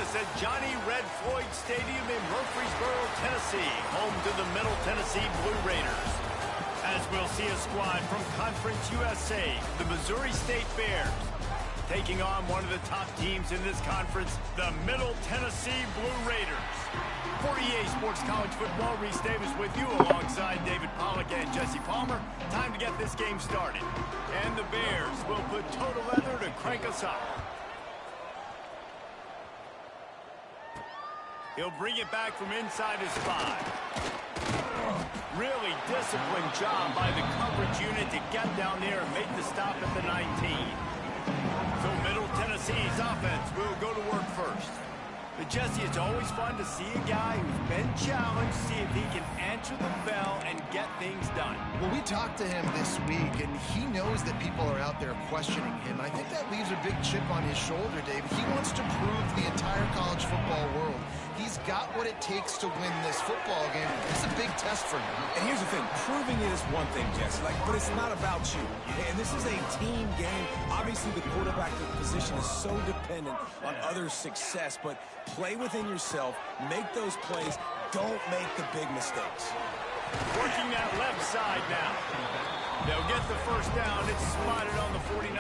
us at Johnny Red Floyd Stadium in Murfreesboro, Tennessee, home to the Middle Tennessee Blue Raiders. As we'll see a squad from Conference USA, the Missouri State Bears, taking on one of the top teams in this conference, the Middle Tennessee Blue Raiders. For EA Sports College Football, Reese Davis with you alongside David Pollack and Jesse Palmer. Time to get this game started. And the Bears will put total leather to crank us up. He'll bring it back from inside his 5. Really disciplined job by the coverage unit to get down there and make the stop at the 19. So Middle Tennessee's offense will go to work first. But Jesse, it's always fun to see a guy who's been challenged, see if he can answer the bell and get things done. Well, we talked to him this week, and he knows that people are out there questioning him. I think that leaves a big chip on his shoulder, David. He wants to prove to the entire college football world he's got what it takes to win this football game. It's a big test for him. And here's the thing, proving it is one thing, Jesse, but it's not about you. And this is a team game. Obviously, the quarterback position is so dependent on others' success, but play within yourself, make those plays, don't make the big mistakes. Working that left side now. They'll get the first down. It's spotted on the 49.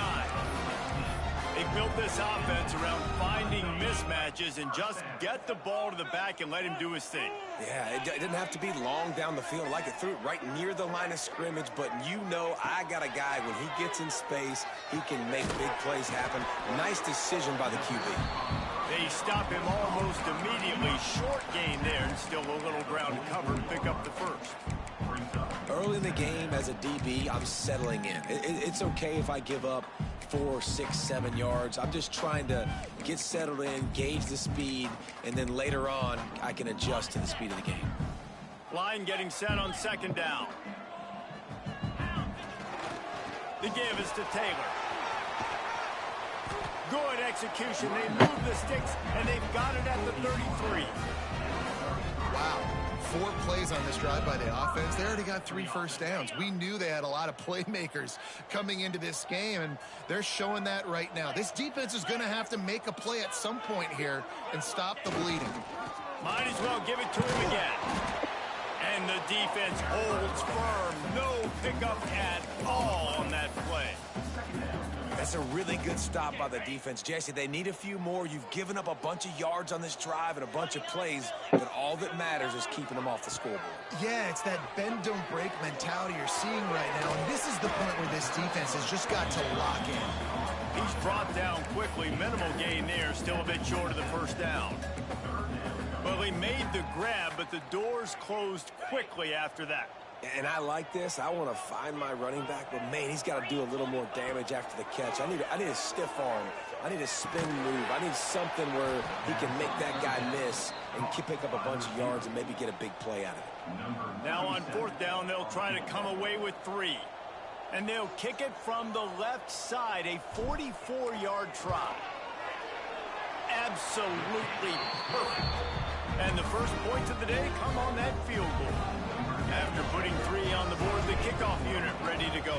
They built this offense around finding mismatches and just get the ball to the back and let him do his thing. Yeah, it didn't have to be long down the field. Like it threw it right near the line of scrimmage, but you know I got a guy, when he gets in space, he can make big plays happen. Nice decision by the QB. They stop him almost immediately. Short gain there, and still a little ground to cover to pick up the first. Early in the game as a DB, I'm settling in. It's okay if I give up 4, 6, 7 yards. I'm just trying to get settled in, gauge the speed, and then later on, I can adjust to the speed of the game. Line getting set on second down. The give is to Taylor. Good execution. They move the sticks, and they've got it at the 33. Wow. 4 plays on this drive by the offense. They already got 3 first downs. We knew they had a lot of playmakers coming into this game, and they're showing that right now. This defense is going to have to make a play at some point here and stop the bleeding. Might as well give it to him again. And the defense holds firm. No pickup at all on that play. That's a really good stop by the defense. Jesse, they need a few more. You've given up a bunch of yards on this drive and a bunch of plays, but all that matters is keeping them off the scoreboard. Yeah, it's that bend, don't break mentality you're seeing right now, and this is the point where this defense has just got to lock in. He's brought down quickly. Minimal gain there, still a bit short of the first down. Well, he made the grab, but the doors closed quickly after that. And I like this. I want to find my running back, but man, he's got to do a little more damage after the catch. I need a stiff arm. I need a spin move. I need something where he can make that guy miss and pick up a bunch of yards and maybe get a big play out of it. Now on fourth down, they'll try to come away with 3. And they'll kick it from the left side, a 44-yard try. Absolutely perfect. And the first points of the day come on that field goal. After putting 3 on the board, the kickoff unit ready to go.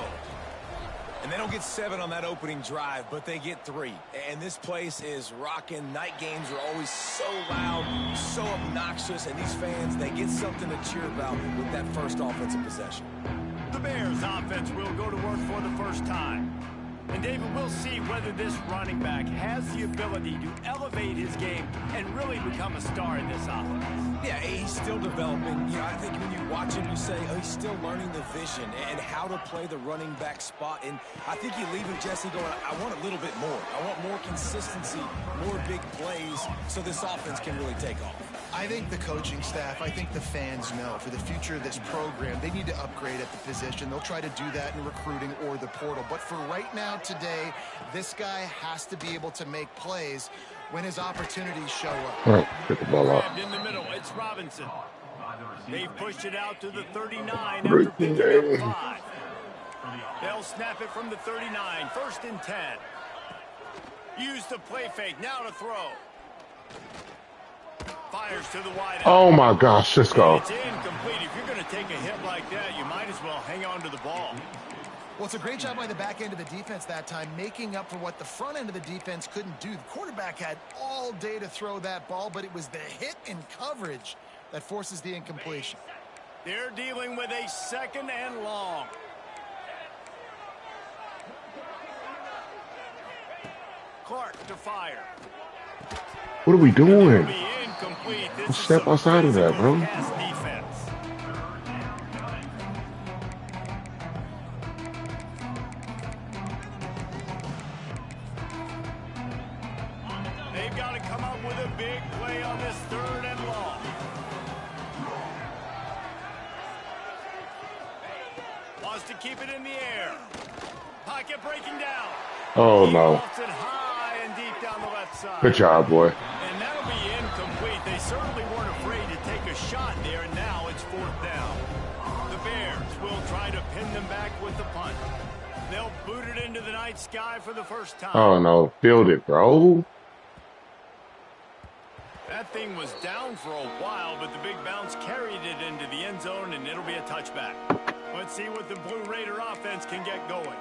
And they don't get 7 on that opening drive, but they get 3. And this place is rocking. Night games are always so loud, so obnoxious, and these fans, they get something to cheer about with that first offensive possession. The Bears offense will go to work for the first time. And David, we'll see whether this running back has the ability to elevate his game and really become a star in this offense. Yeah, he's still developing. You know, I think when you watch him, you say, oh, he's still learning the vision and how to play the running back spot. And I think you leave him, Jesse, going, I want a little bit more. I want more consistency, more big plays, so this offense can really take off. I think the coaching staff, I think the fans know for the future of this program, they need to upgrade at the position. They'll try to do that in recruiting or the portal. But for right now, today, this guy has to be able to make plays when his opportunities show up. All right, get the ball off. In the middle, it's Robinson. They've pushed it out to the 39 after picking up 5. They'll snap it from the 39, 1st and 10. Use the play fake, now to throw. Fires to the wide. Oh my gosh, Cisco. It's incomplete. If you're going to take a hit like that, you might as well hang on to the ball. Well, it's a great job by the back end of the defense that time, making up for what the front end of the defense couldn't do. The quarterback had all day to throw that ball, but it was the hit and coverage that forces the incompletion. They're dealing with a 2nd and long. Clark to fire. What are we doing? Be incomplete. This Let's is step some outside of that, physical bro. pass defense. They've got to come up with a big play on this 3rd and long. Wants to keep it in the air. Pocket breaking down. Oh, He no. lofts it high and deep down the left side. Good job, boy. And that'll be incomplete. They certainly weren't afraid to take a shot there, and now it's 4th down. The Bears will try to pin them back with the punt. They'll boot it into the night sky for the first time. Oh, no. Field it, bro. That thing was down for a while, but the big bounce carried it into the end zone, and it'll be a touchback. Let's see what the Blue Raider offense can get going.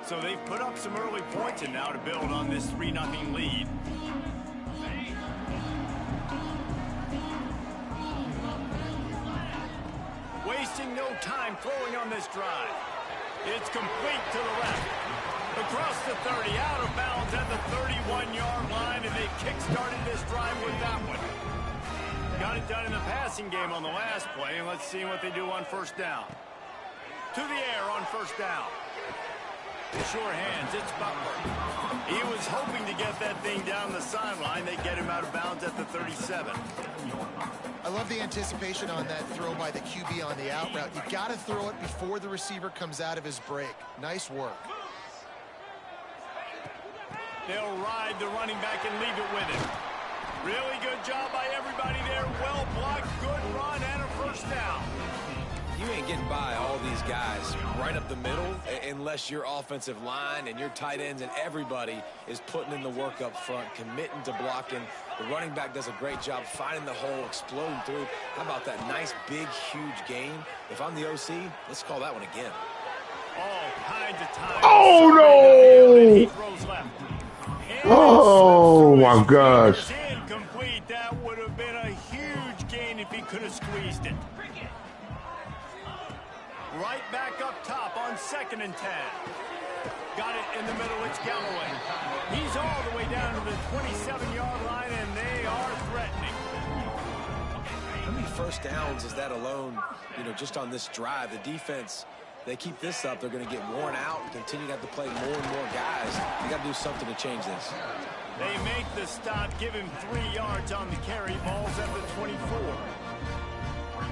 So they've put up some early points, and now to build on this 3-0 lead. Wasting no time throwing on this drive. It's complete to the left. Across the 30, out of bounds at the 31-yard line, and they kick-started this drive with that one. Got it done in the passing game on the last play, and let's see what they do on 1st down. To the air on 1st down. Sure hands, it's Butler. He was hoping to get that thing down the sideline. They get him out of bounds at the 37. I love the anticipation on that throw by the QB on the out route. You got to throw it before the receiver comes out of his break. Nice work. They'll ride the running back and leave it with him. Really good job by everybody there. Well blocked, good run, and a 1st down. You ain't getting by all these guys right up the middle unless your offensive line and your tight ends and everybody is putting in the work up front, committing to blocking. The running back does a great job finding the hole, exploding through. How about that nice, big, huge gain? If I'm the OC, let's call that one again. All kinds of times. Oh, no! He throws left. Oh, my gosh. Incomplete. That would have been a huge gain if he could have squeezed it. Right back up top on 2nd and 10. Got it in the middle. It's Galloway. He's all the way down to the 27-yard line, and they are threatening. How many 1st downs is that alone, just on this drive? The defense, they keep this up, they're going to get worn out and continue to have to play more and more guys. They got to do something to change this. They make the stop, give him 3 yards on the carry. Ball's at the 24.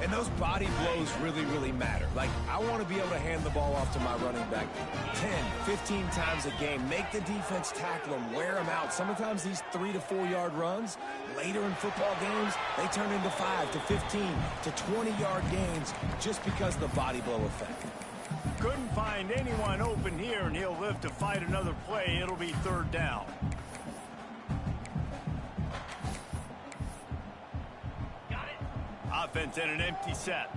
And those body blows really, really matter. Like, I want to be able to hand the ball off to my running back 10, 15 times a game. Make the defense tackle them, wear them out. Sometimes these 3 to 4 yard runs, later in football games, they turn into 5 to 15 to 20-yard gains just because of the body blow effect. Couldn't find anyone open here, and he'll live to fight another play. It'll be 3rd down. Offense in an empty set.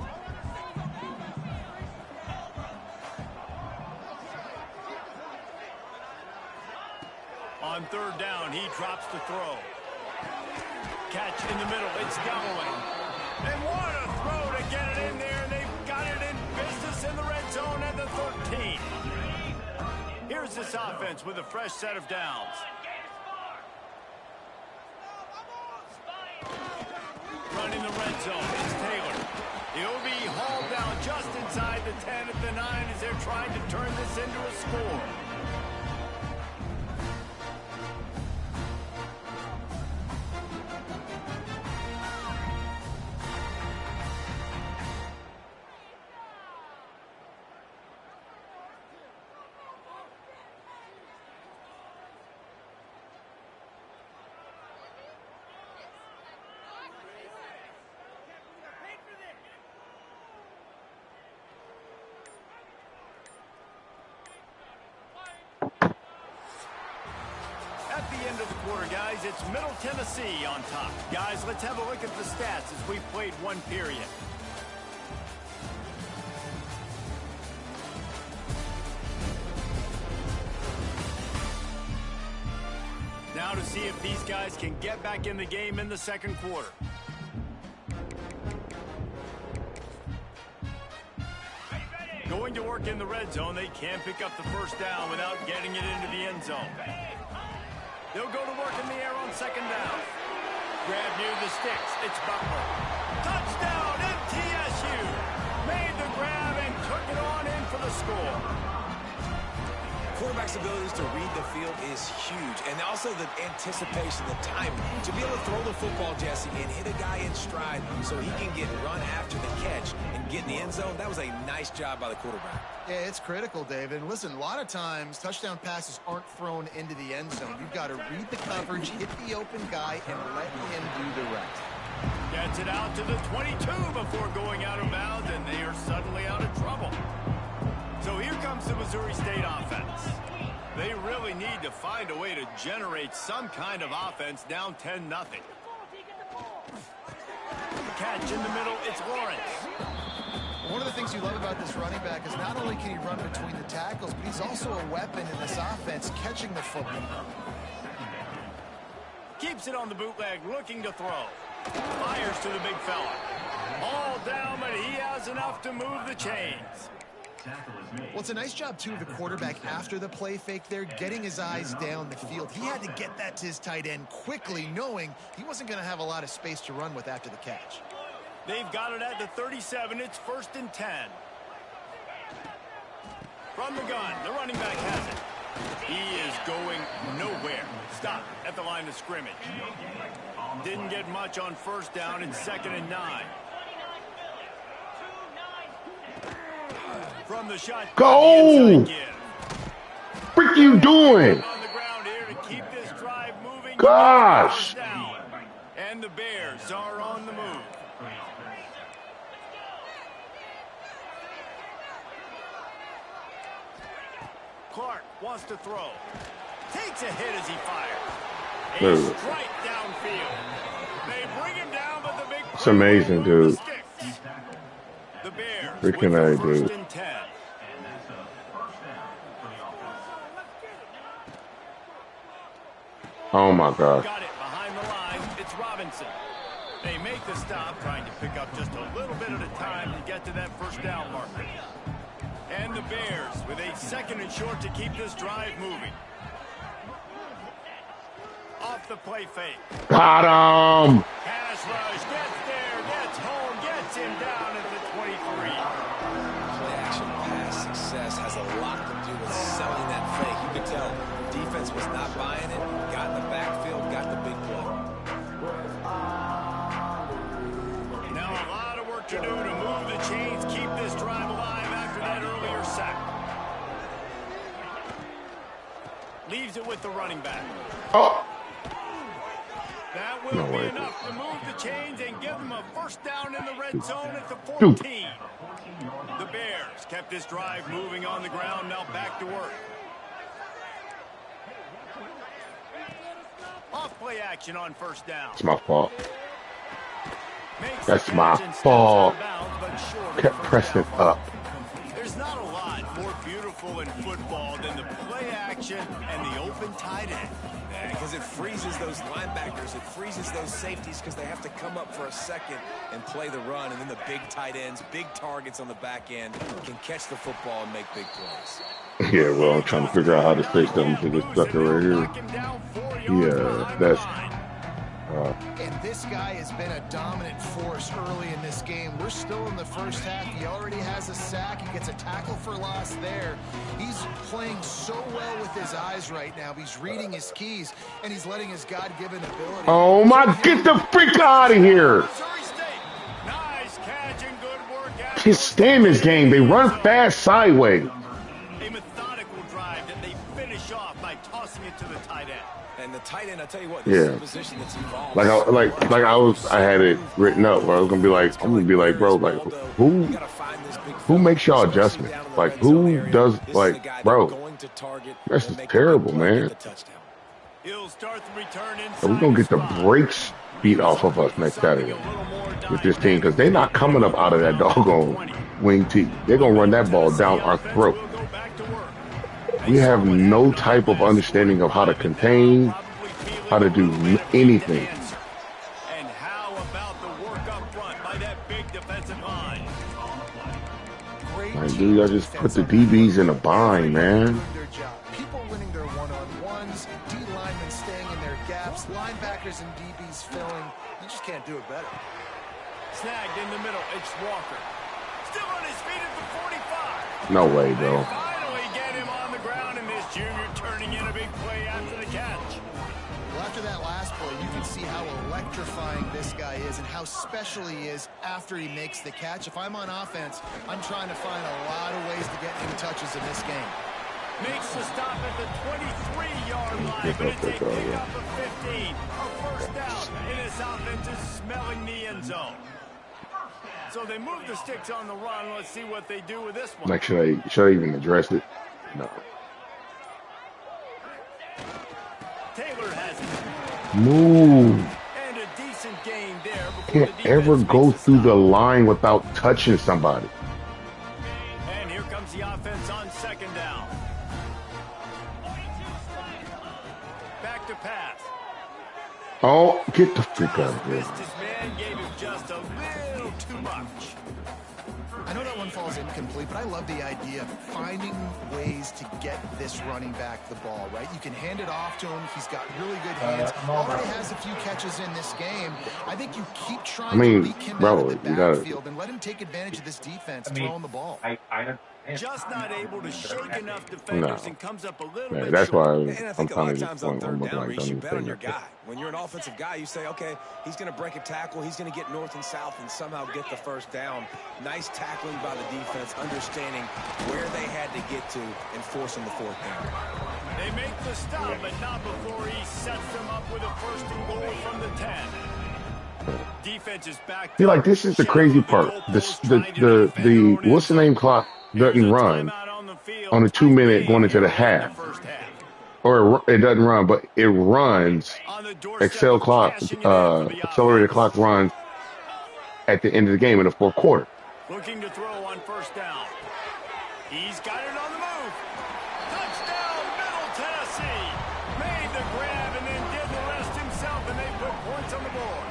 On 3rd down, he drops the throw. Catch in the middle. It's Galloway. And what a throw to get it in there. And they've got it in business in the red zone at the 13. Here's this offense with a fresh set of downs. Running the red zone. It's Taylor. He'll be hauled down just inside the 10 at the 9 as they're trying to turn this into a score. At the end of the quarter, guys, it's Middle Tennessee on top. Guys, let's have a look at the stats as we've played one period. see if these guys can get back in the game in the second quarter. Going to work in the red zone, they can't pick up the first down without getting it into the end zone. They'll go to work in the air on second down. Grab near the sticks. It's Butler. Touchdown, MTSU. Made the grab and took it on in for the score. Quarterback's abilities to read the field is huge, and also the anticipation, the timing. To be able to throw the football, Jesse, and hit a guy in stride so he can get run after the catch and get in the end zone, that was a nice job by the quarterback. Yeah, it's critical, David. And listen, a lot of times touchdown passes aren't thrown into the end zone. You've got to read the coverage, hit the open guy, and let him do the rest. Gets it out to the 22 before going out of bounds, and they are suddenly out of trouble. So here comes the Missouri State offense. They really need to find a way to generate some kind of offense down 10-0. Catch in the middle, it's Lawrence. One of the things you love about this running back is not only can he run between the tackles, but he's also a weapon in this offense, catching the football. Keeps it on the bootleg, looking to throw. Fires to the big fella. All down, but he has enough to move the chains. Well, it's a nice job, too, of the quarterback after the play fake there, getting his eyes down the field. He had to get that to his tight end quickly, knowing he wasn't going to have a lot of space to run with after the catch. They've got it at the 37. It's 1st and 10. From the gun, the running back has it. He is going nowhere. Stop at the line of scrimmage. Didn't get much on first down. It's 2nd and 9. From the shot. Go! What you doing? On the ground here to keep this drive moving. Gosh! And the Bears are on the move. Clark wants to throw. Takes a hit as he fires. A strike downfield. They bring him down, but the big. It's amazing, dude. The Bears Freaking with A, the dude. 1st and 10. Oh my gosh. Got it behind the line. It's Robinson. They make the stop, trying to pick up just a little bit at a time to get to that first down marker. And the Bears with a 2nd and short to keep this drive moving. Off the play fake. Got him! Pass rush, gets there, gets home, gets him down at the 23. Play action pass success has a lot to do with selling that fake. You could tell defense was not buying it, got in the backfield, got the big play. Now a lot of work to do to move the chains, keep this drive alive after that earlier sack. Leaves it with the running back. Oh! That will No be way. enough to move the chains and give them a first down in the red zone at the 14. The Bears kept this drive moving on the ground, now back to work. Off play action on first down. It's my fault. Makes That's the my catch and steps fault. out of bounds, but short of Kept the first pressing down. up. There's not a lot more beautiful in football than the play action and the open tight end. Because it freezes those linebackers, it freezes those safeties because they have to come up for a second and play the run, and then the big tight ends, big targets on the back end can catch the football and make big plays. Yeah, well, I'm trying to figure out how to fix them to this sucker right here. Yeah, that's... And this guy has been a dominant force early in this game. We're still in the first half. He already has a sack. He gets a tackle for loss there. He's playing so well with his eyes right now. He's reading his keys, and he's letting his God-given ability. Oh my, get the freak out of here! Missouri State. Nice catch and good work. Can't stand this game. They run fast sideways. A methodical drive that they finish off by tossing it to the tight end. And the tight end, I tell you what, this is Yeah. a position that's evolved. I had it written up where I was gonna be like, I'm gonna be like, bro, like, who makes y'all adjustments? Like, who does, like, bro, this is terrible, man. He'll start the return inside. So we're gonna get the brakes beat off of us next Saturday with this team because they're not coming up out of that doggone wing tee. They're gonna run that ball down our throat. We'll go back to work. We have no type of understanding of how to contain how to do anything. And how about the work up front by that big defensive line? Like, dude, I just put the DBs in a bind, man. People winning their one-on-ones, D linemen staying in their gaps, linebackers and DBs filling. You just can't do it better. Snagged in the middle. It's Walker. Still on his feet at the 45. No way, bro. They finally get him on the ground, and this junior turning in a big play after the catch. Well, after that last play, you can see how electrifying this guy is and how special he is after he makes the catch. If I'm on offense, I'm trying to find a lot of ways to get him touches in this game. Makes the stop at the 23-yard line, but it's a pickup of 15. A first down, and this offense is smelling the end zone. So they move the sticks on the run. Let's see what they do with this one. Like, should I even address it? No. Taylor has it. Move. And a decent gain there. Can't ever go through the line without touching somebody. And here comes the offense on second down. Back to pass. Oh, get the freak out of here. Missed his man, gave him just a little too much. I know that one falls incomplete, but I love the idea of finding ways to get this running back the ball, right? You can hand it off to him. He's got really good hands. Already has a few catches in this game. I think you keep trying to leak him out of the backfield and let him take advantage of this defense throwing the ball. Just not able to shake enough defenders and comes up a little bit That's short. why And I think a lot of times on third down, like, Reese, you bet on your guy. When you're an offensive guy, you say, okay, he's going to break a tackle, he's going to get north and south and somehow get the first down. Nice tackling by the defense, understanding where they had to get to and forcing the fourth down. They make the stop, but not before he sets them up with a first and goal from the 10. Defense is back. See, like, this is the crazy part. The what's the name clock doesn't run on the 2 minute going into the half. Or it doesn't run, but it runs. Accelerated clock runs at the end of the game in the fourth quarter. Looking to throw on first down. He's got it on the move. Touchdown, Middle Tennessee. Made the grab and then did the rest himself, and they put points on the board.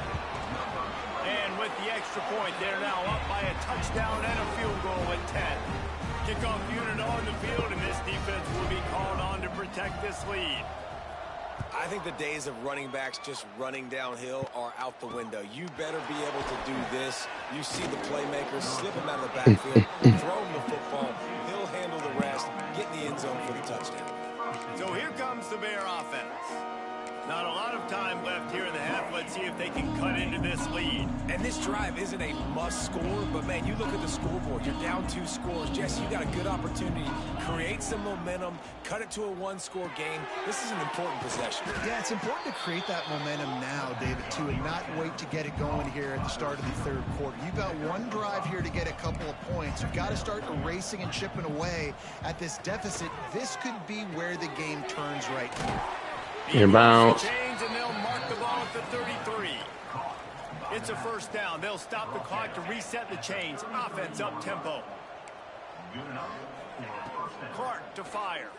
And with the extra point, they're now up by a touchdown and a field goal at 10. Kickoff unit on the field, and this defense will be called on to protect this lead. I think the days of running backs just running downhill are out the window. You better be able to do this. You see the playmakers, slip him out of the backfield, throw him the football. He'll handle the rest, get in the end zone for the touchdown. So here comes the Bear offense. Not a lot of time left here in the half. Let's see if they can cut into this lead. And this drive isn't a must score, but man, you look at the scoreboard. You're down 2 scores. Jesse, you got a good opportunity. Create some momentum. Cut it to a 1-score game. This is an important possession. Yeah, it's important to create that momentum now, David, too, and not wait to get it going here at the start of the third quarter. You've got one drive here to get a couple of points. You've got to start erasing and chipping away at this deficit. This could be where the game turns right here. Inbounds. And they'll mark the ball at the 33. It's a first down. They'll stop the clock to reset the chains. Offense up tempo. Clark to fire.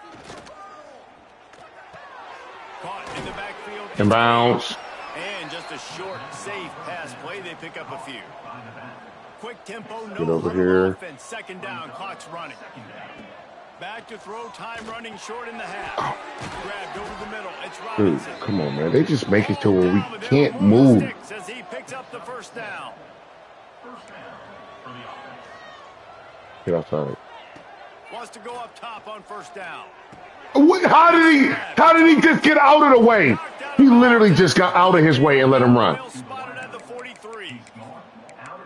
Caught in the backfield. Inbounds. And just a short, safe pass play. They pick up a few. Quick tempo, Get no over here. offense. Second down, clock's running. Back to throw, time running short in the half. Grabbed over the middle. It's Robinson. Dude, come on, man. They just make it to where we can't move. As he picks up the first down. Get outside. Wants to go up top on first down. What, how did he just get out of the way? He literally just got out of his way and let him run. Spotted at the 43.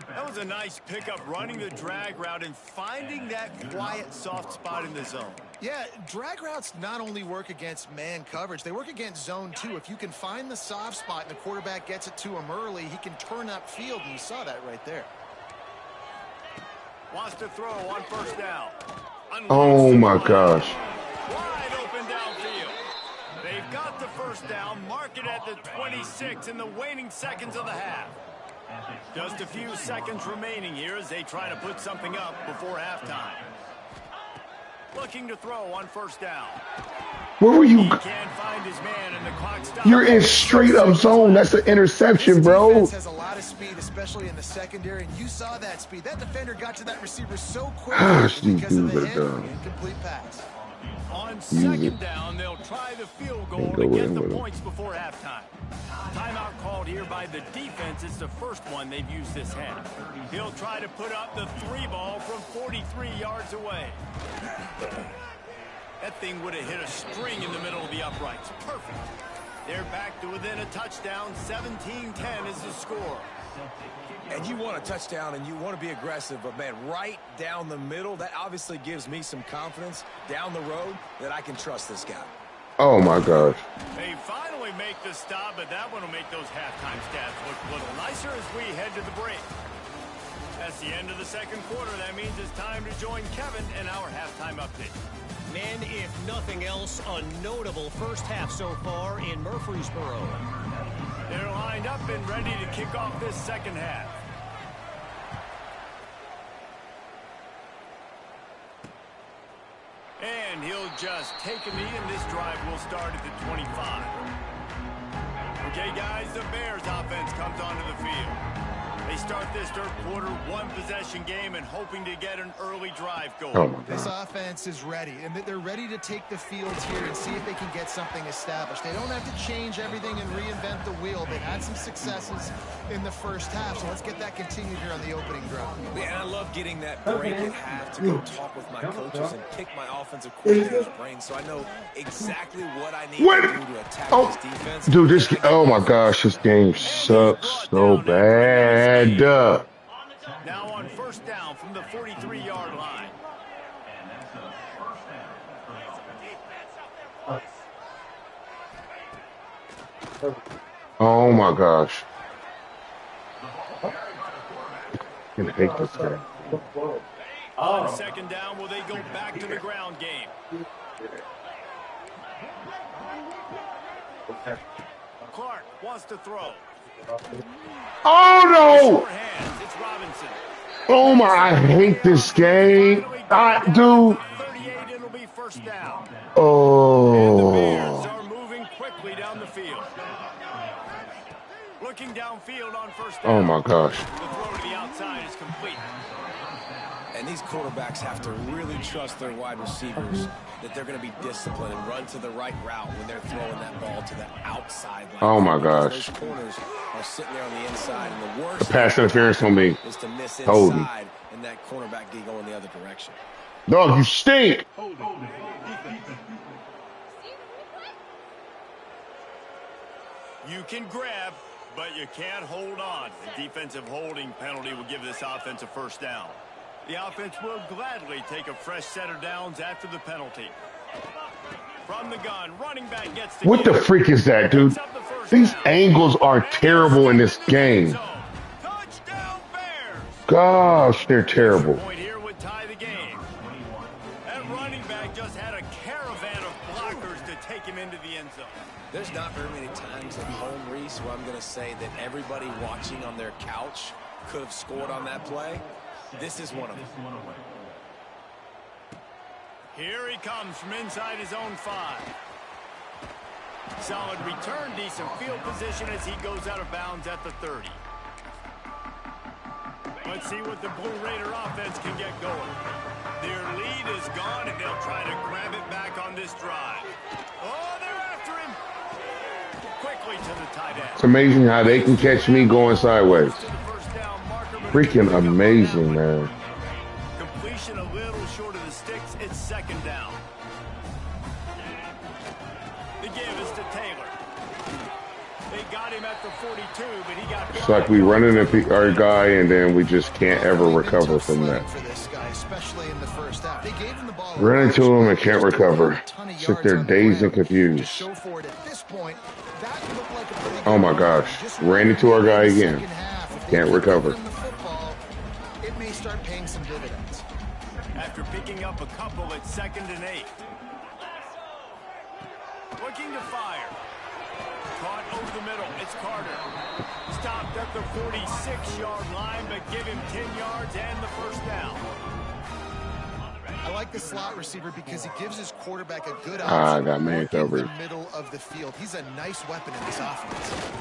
That was a nice pickup, running the drag route and finding that quiet, soft spot in the zone. Yeah, drag routes not only work against man coverage, they work against zone too. If you can find the soft spot and the quarterback gets it to him early, he can turn up field, and you saw that right there. Wants to throw on first down. Oh my gosh. Wide open downfield. They've got the first down, mark it at the 26 in the waning seconds of the half. Just a few seconds remaining here as they try to put something up before halftime. Looking to throw on first down. Where were you? He can't find his man, and the clock stops. You're in straight up zone. That's an interception, bro. This defense has a lot of speed, especially in the secondary, and you saw that speed. That defender got to that receiver so quickly because of the hit, incomplete pass. On second down, they'll try the field goal to get the points before halftime. Timeout called here by the defense. It's the first one they've used this half. He'll try to put up the 3-ball from 43 yards away. That thing would have hit a string in the middle of the uprights. Perfect. They're back to within a touchdown. 17-10 is the score. And you want a touchdown and you want to be aggressive, but, man, right down the middle, that obviously gives me some confidence down the road that I can trust this guy. Oh, my gosh. They finally make the stop, but that one will make those halftime stats look a little nicer as we head to the break. That's the end of the second quarter. That means it's time to join Kevin in our halftime update. Men, if nothing else, a notable first half so far in Murfreesboro. They're lined up and ready to kick off this second half. And he'll just take a knee, and this drive will start at the 25. Okay, guys, the Bears offense comes onto the field. They start this third quarter one-possession game and hoping to get an early drive going. Oh, this offense is ready, and they're ready to take the field here and see if they can get something established. They don't have to change everything and reinvent the wheel. They've had some successes in the first half, so let's get that continued here on the opening drive. Man, I love getting that break at half to go talk with my coaches and pick my offensive coordinator's brain so I know exactly what I need to do to attack this defense. Dude, this, oh my gosh, this game sucks so bad. Now on first down from the 43-yard line. Oh my gosh. I hate this guy. On second down, will they go back to the ground game? Clark wants to throw. Oh no! It's Robinson. Oh my, I hate this game. Dude. 38, it'll be first down. Oh. And the Bears are moving quickly down the field. Looking downfield on first down. Oh my gosh. The throw to the outside is complete. And these quarterbacks have to really trust their wide receivers that they're going to be disciplined and run to the right route when they're throwing that ball to the outside line. Oh my gosh. Those corners are sitting there on the inside, and the worst Pass interference on me. is to miss Hold inside and that cornerback get going the other direction. Dog, you stink. You can grab, but you can't hold on. The defensive holding penalty will give this offense a first down. The offense will gladly take a fresh set of downs after the penalty. From the gun, running back gets the What the freak is that, dude? These angles are terrible in this game. Touchdown Bears! Gosh, they're terrible. Point here would tie the game. That running back just had a caravan of blockers to take him into the end zone. There's not very many times at home, Reese, where I'm going to say that everybody watching on their couch could have scored on that play. This is one of them. Here he comes from inside his own 5. Solid return, decent field position as he goes out of bounds at the 30. Let's see what the Blue Raider offense can get going. Their lead is gone, and they'll try to grab it back on this drive. Oh, they're after him. Quickly to the tight end. It's amazing how they can catch me going sideways. Freaking amazing, man. Completion a little short of the sticks. It's second down. The give is to Taylor. They got him at the 42, but he got... It's like we run into our guy, and then we just can't ever recover from that. Run into him and can't recover. Sit there dazed and confused. Oh my gosh. Ran into our guy again. Can't recover. It may start paying some dividends. After picking up a couple at 2nd and 8. Looking to fire. Caught over the middle. It's Carter. Stopped at the 46-yard line, but give him 10 yards and the first down. I like the slot receiver because he gives his quarterback a good I option got man in the covered. middle of the field. He's a nice weapon in this offense.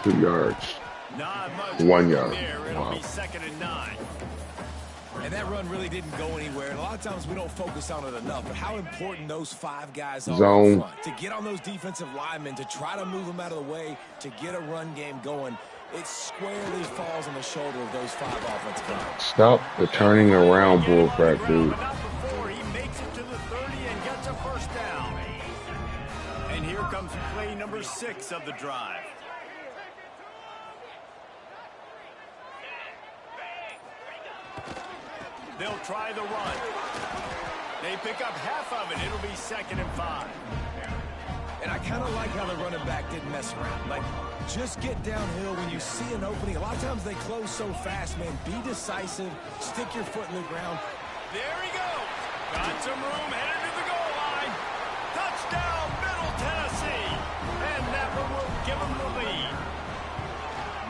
2 yards. Not much 1 yard. there. It'll Wow. be 2nd and 9. And that run really didn't go anywhere. And a lot of times we don't focus on it enough. But how important those 5 guys are Zone. up front. To get on those defensive linemen, to try to move them out of the way, to get a run game going. It squarely falls on the shoulder of those 5 offensive guys. Stop the turning around bullcrap, dude. But not before he makes it to the 30 and gets a first down. And here comes play number 6 of the drive. They'll try the run. They pick up half of it. It'll be 2nd and 5. And I kind of like how the running back didn't mess around. Like, just get downhill when you see an opening. A lot of times they close so fast, man. Be decisive. Stick your foot in the ground. There he goes. Got some room, headed to the goal line. Touchdown, Middle Tennessee. And that one will give them the lead.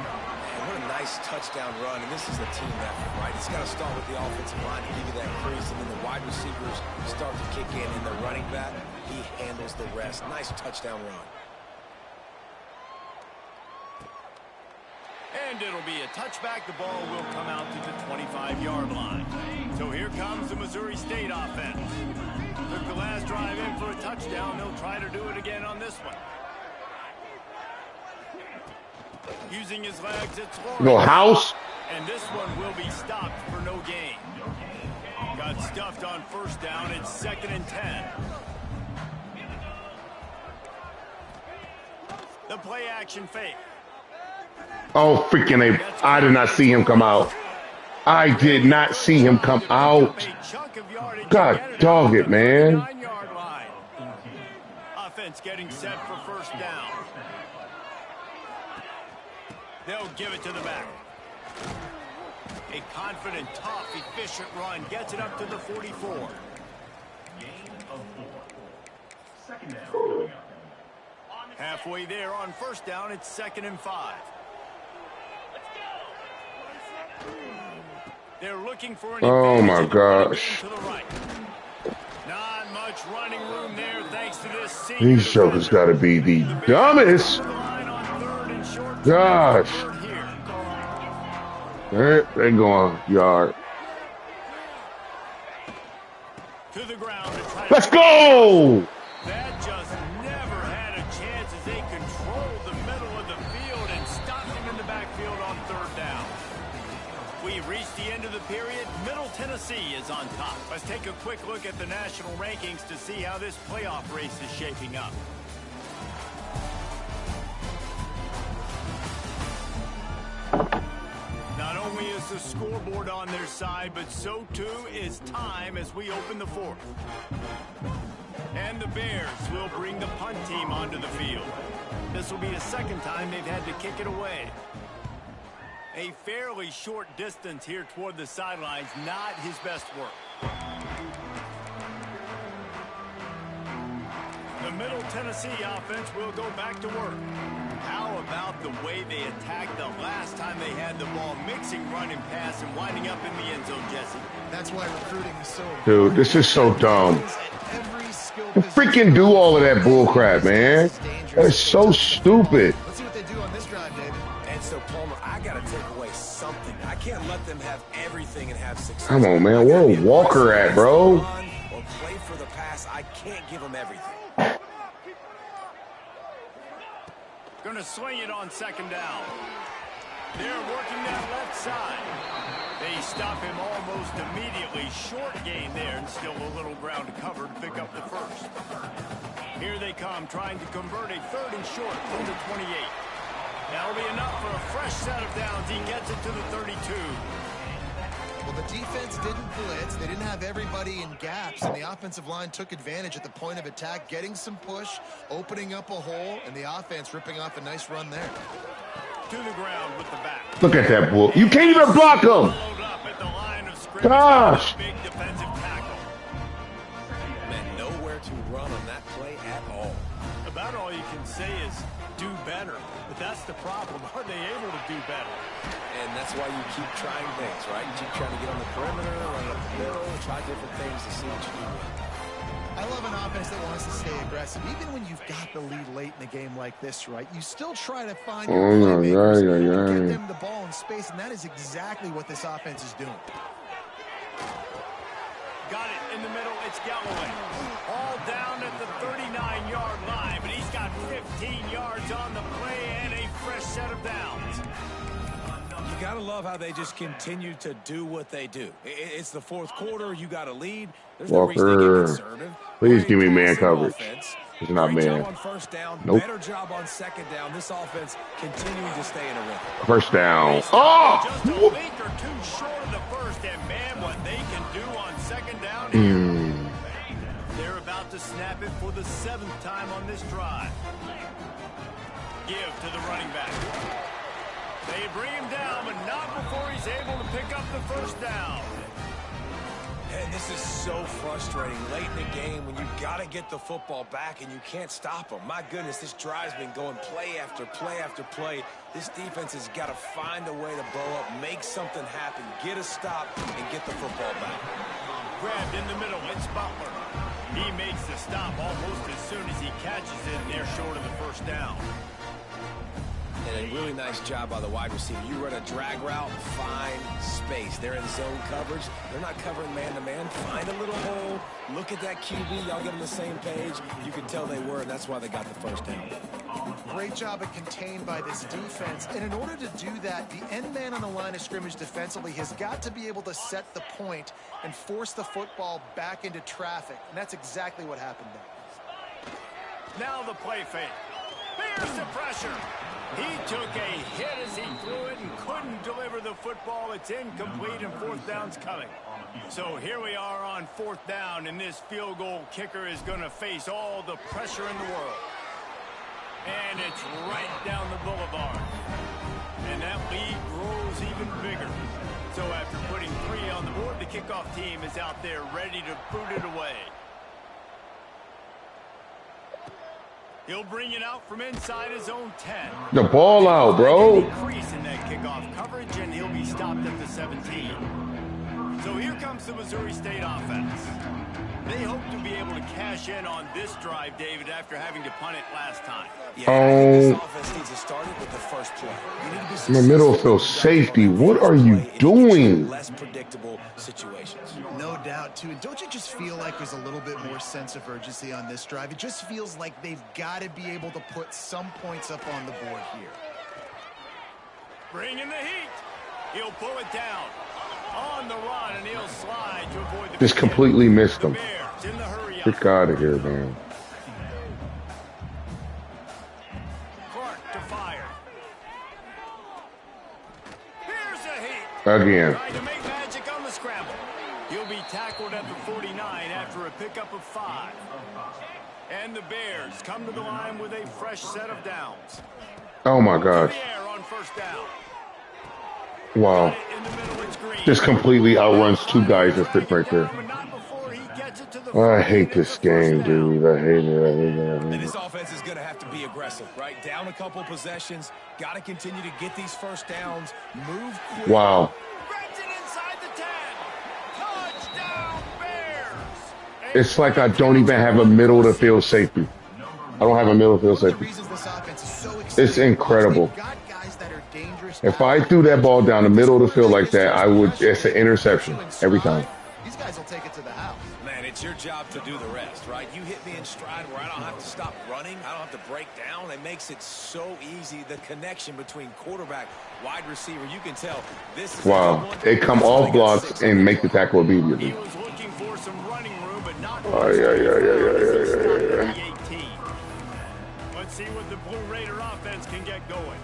Man, what a nice touchdown run. And this is a team effort, right? It's got to start with the offensive line to give you that crease, and then the wide receivers start to kick in. And the running back, he handles the rest. Nice touchdown run. And it'll be a touchback. The ball will come out to the 25-yard line. So here comes the Missouri State offense. Took the last drive in for a touchdown. They'll try to do it again on this one. Using his legs, it's Lawrence. No house. And this one will be stopped for no gain. Got stuffed on first down. It's 2nd and 10. The play action fake. Oh, freaking A. I did not see him come out. I did not see him come out. God dog it, man. 9-yard line. Offense getting set for first down. They'll give it to the back. A confident, tough, efficient run gets it up to the 44. Halfway there on first down, it's 2nd and 5. They're looking for an Oh my advantage gosh. to the right. Not much running room there thanks to this senior. These jokers got to be the dumbest. Gosh. They're going yard. To the ground to try. Let's go. That just never had a chance as they controlled the middle of the field and stopped him in the backfield on 3rd down. We've reached the end of the period. Middle Tennessee is on top. Let's take a quick look at the national rankings to see how this playoff race is shaping up. Not only is the scoreboard on their side, but so too is time as we open the 4th. And the Bears will bring the punt team onto the field. This will be the 2nd time they've had to kick it away. A fairly short distance here toward the sidelines, not his best work. The Middle Tennessee offense will go back to work. How about the way they attacked the last time they had the ball, mixing run and pass and winding up in the end zone, Jesse? That's why recruiting is so important. Dude, this is so dumb. You freaking do all of that bullcrap, man. That is so stupid. Let's see what they do on this drive, David. And so, Palmer, I got to take away something. I can't let them have everything and have success. Come on, man. Where Walker at, bro? Or play for the pass. I can't give them everything. Going to swing it on 2nd down. They're working that left side. They stop him almost immediately. Short gain there and still a little ground to cover to pick up the first. Here they come trying to convert a 3rd and short from the 28. That'll be enough for a fresh set of downs. He gets it to the 32. Well, the defense didn't blitz. They didn't have everybody in gaps, and the offensive line took advantage at the point of attack, getting some push, opening up a hole, and the offense ripping off a nice run there. To the ground with the back. Look at that bull. You can't even block him. Gosh. Big defensive tackle. Man, nowhere to run on that play at all. About all you can say is do better. But that's the problem. Are they able to do better? And that's why you keep trying things, right? You keep trying to get on the perimeter, run up the middle, try different things to see what you can do. I love an offense that wants to stay aggressive. Even when you've got the lead late in the game like this, right? You still try to find your playmakers and get them the ball in space, and that is exactly what this offense is doing. Got it in the middle. It's Galloway. All down at the 39-yard line, but he's got 15 yards on the play and a fresh set of downs. You got to love how they just continue to do what they do. It's the fourth quarter. You got a lead. There's no reason to get conservative. Please give me man coverage. It's not Great man. job on first down. Nope. Better job on second down. This offense continuing to stay in a rhythm. First down. Just a link or two short of the first, and man, what they can do on second down here. They're about to snap it for the 7th time on this drive. Give to the running back. They bring him down, but not before he's able to pick up the first down. And this is so frustrating late in the game when you got to get the football back and you can't stop them. My goodness, this drive's been going play after play after play. This defense has got to find a way to bow up, make something happen, get a stop, and get the football back. Grabbed in the middle, it's Butler. He makes the stop almost as soon as he catches it, and they're short of the first down. And a really nice job by the wide receiver. You run a drag route, find space. They're in zone coverage. They're not covering man-to-man. Find a little hole. Look at that QB. Y'all get on the same page. You can tell they were, and that's why they got the first down. Great job of contained by this defense. And in order to do that, the end man on the line of scrimmage defensively has got to be able to set the point and force the football back into traffic. And that's exactly what happened there. Now the play fake. There's the pressure. He took a hit as he threw it and couldn't deliver the football. It's incomplete, and fourth down's coming. So here we are on 4th down, and this field goal kicker is going to face all the pressure in the world. And it's right down the boulevard. And that lead grows even bigger. So after putting 3 on the board, the kickoff team is out there ready to boot it away. He'll bring it out from inside his own 10. The ball out, bro. Increase in that kickoff coverage, and he'll be stopped at the 17. So here comes the Missouri State offense. They hope to be able to cash in on this drive, David, after having to punt it last time. Yeah, I think this offense needs to start it with the first play. You need to be in the middle field safety. What are you doing? Less predictable situations. No doubt, too. And don't you just feel like there's a little bit more sense of urgency on this drive? It just feels like they've got to be able to put some points up on the board here. Bring in the heat. He'll pull it down. On the run, and he'll slide to avoid the Just completely missed him. Bears in the hurry up. Get out of here, man. Clark to fire. Here's a heat. Again. Trying to make magic on the scramble. He'll be tackled at the 49 after a pickup of 5. And the Bears come to the line with a fresh set of downs. Oh my gosh. To the air on first down. Wow. Just completely outruns 2 guys that fit right there. I hate this game, dude. I hate it. And this offense is going to have to be aggressive, right? Down a couple possessions. Got to continue to get these first downs. Move quick. Wow. It's like I don't even have a middle of the field safety. I don't have a middle of the field safety. It's incredible. If I threw that ball down the middle of the field like that, I would. It's an interception every time. These guys will take it to the house. Man, it's your job to do the rest, right? You hit me in stride where I don't have to stop running. I don't have to break down. It makes it so easy. The connection between quarterback, wide receiver, you can tell this is. Wow, they come off blocks and make the tackle immediately. He was looking for some running room, but not. Let's see what the Blue Raider offense can get going.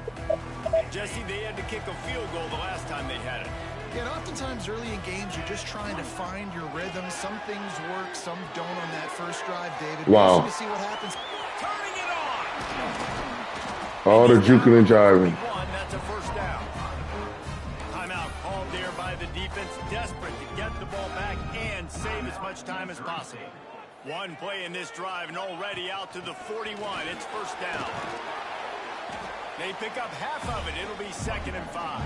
Jesse, they had to kick a field goal the last time they had it. Yeah, and oftentimes early in games, you're just trying to find your rhythm. Some things work, some don't on that first drive, David. Wow. To see what happens. Turning it on. All the juking and jiving. That's a first down. Timeout called there by the defense, desperate to get the ball back and save as much time as possible. One play in this drive and already out to the 41. It's first down. They pick up half of it. It'll be 2nd and 5.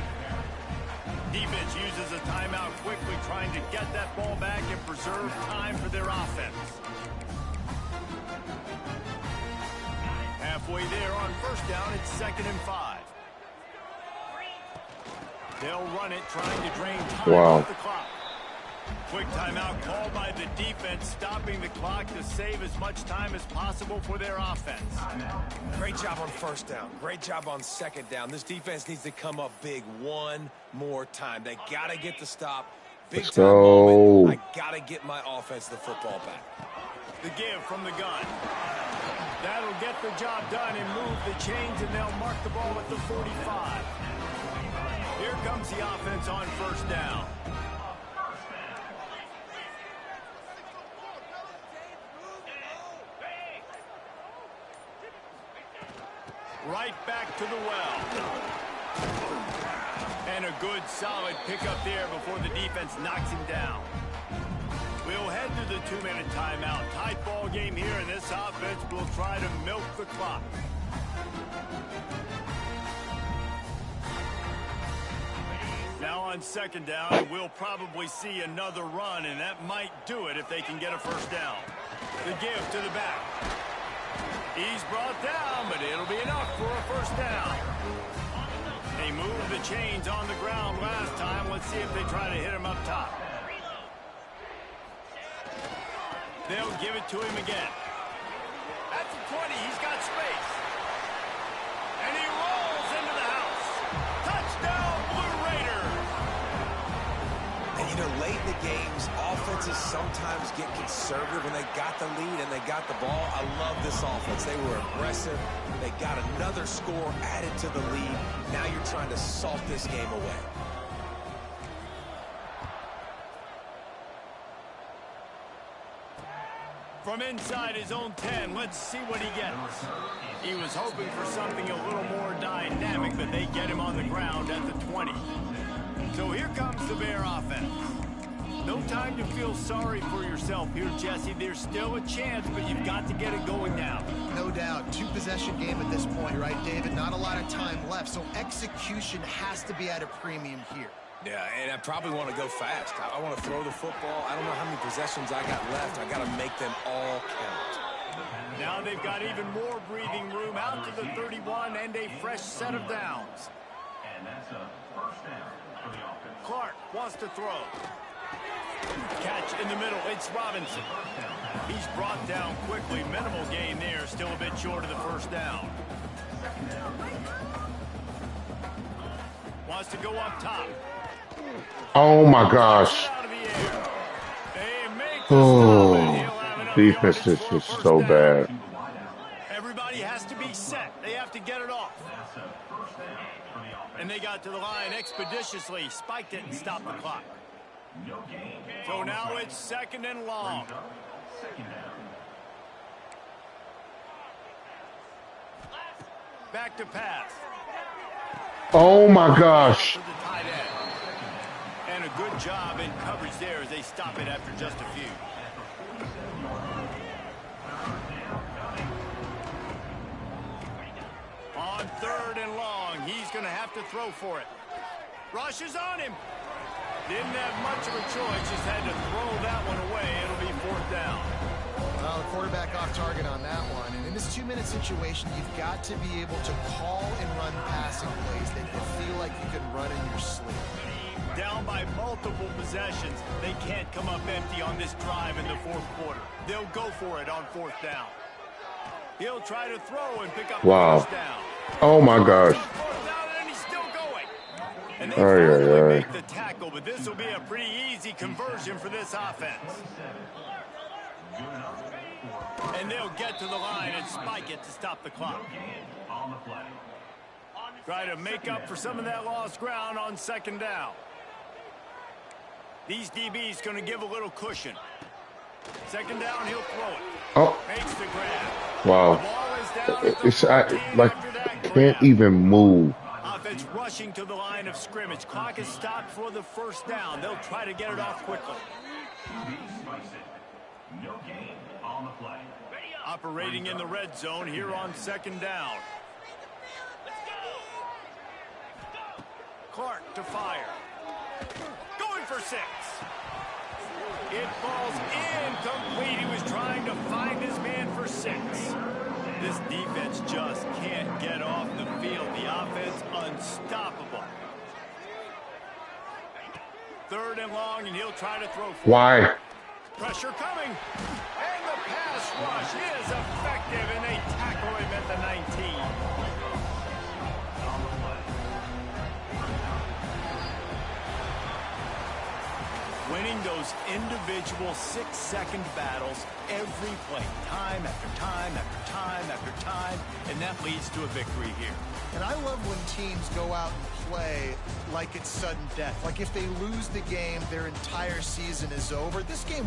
Defense uses a timeout quickly, trying to get that ball back and preserve time for their offense. Halfway there on 1st down, it's 2nd and 5. They'll run it, trying to drain time off the clock. Quick timeout called by the defense, stopping the clock to save as much time as possible for their offense. Great job on 1st down. Great job on 2nd down. This defense needs to come up big one more time. They got to get the stop. Big time moment. I got to get my offense the football back. The give from the gun. That'll get the job done and move the chains, and they'll mark the ball at the 45. Here comes the offense on 1st down. Right back to the well. And a good, solid pickup there before the defense knocks him down. We'll head to the 2-minute timeout. Tight ball game here, and this offense will try to milk the clock. Now on 2nd down, we'll probably see another run, and that might do it if they can get a 1st down. The give to the back. He's brought down, but it'll be enough for a 1st down. They moved the chains on the ground last time. Let's see if they try to hit him up top. They'll give it to him again. At the 20, he's got space. And he rolls into the house. Touchdown, Blue Raiders! And, you know, late in the games, offenses sometimes get conservative when they got the lead and they got the ball. I love this offense. They were aggressive. They got another score added to the lead. Now you're trying to salt this game away. From inside his own 10, let's see what he gets. He was hoping for something a little more dynamic, but they get him on the ground at the 20. So here comes the Bear offense. No time to feel sorry for yourself here, Jesse. There's still a chance, but you've got to get it going now. No doubt. 2-possession game at this point, right, David? Not a lot of time left, so execution has to be at a premium here. Yeah, and I probably want to go fast. I want to throw the football. I don't know how many possessions I got left. I got to make them all count. Now they've got even more breathing room out to the 31 and a fresh set of downs. And that's a 1st down for the offense. Clark wants to throw. Catch in the middle. It's Robinson. He's brought down quickly. Minimal gain there. Still a bit short of the 1st down. Wants to go up top. Oh, my gosh. Oh, defense is just so bad. Everybody has to be set. They have to get it off. And they got to the line expeditiously. Spiked it and stopped the clock. So now it's 2nd and long. Back to pass. Oh, my gosh. And a good job in coverage there as they stop it after just a few. On 3rd and long, he's going to have to throw for it. Rush is on him. Didn't have much of a choice, just had to throw that one away. It'll be 4th down. Well, the quarterback off target on that one. And in this 2-minute situation, you've got to be able to call and run passing plays that you feel like you can run in your sleep. Down by multiple possessions, they can't come up empty on this drive in the 4th quarter. They'll go for it on 4th down. He'll try to throw and pick up the 1st down. Oh, my gosh. 4th down, and he's still going. And they finally make the tackle, but this will be a pretty easy conversion for this offense. And they'll get to the line and spike it to stop the clock. Try to make up for some of that lost ground on 2nd down. These DBs going to give a little cushion. 2nd down, he'll throw it. Oh. Makes the grab. Wow. I can't even move. Offense rushing to the line of scrimmage. Clock is stopped for the 1st down. They'll try to get it off quickly. No gain on the play. Operating in the red zone here on 2nd down. Clark to fire. Going for 6. It falls incomplete. He was trying to find his man for 6. This defense just can't get off the field. The offense unstoppable. 3rd and long, and he'll try to throw. Why? Pressure coming. And the pass rush is effective, and they tackle him at the 19. Winning those individual 6-second battles every play, time after time after time after time, and that leads to a victory here. And I love when teams go out and play like it's sudden death. Like if they lose the game, their entire season is over. This game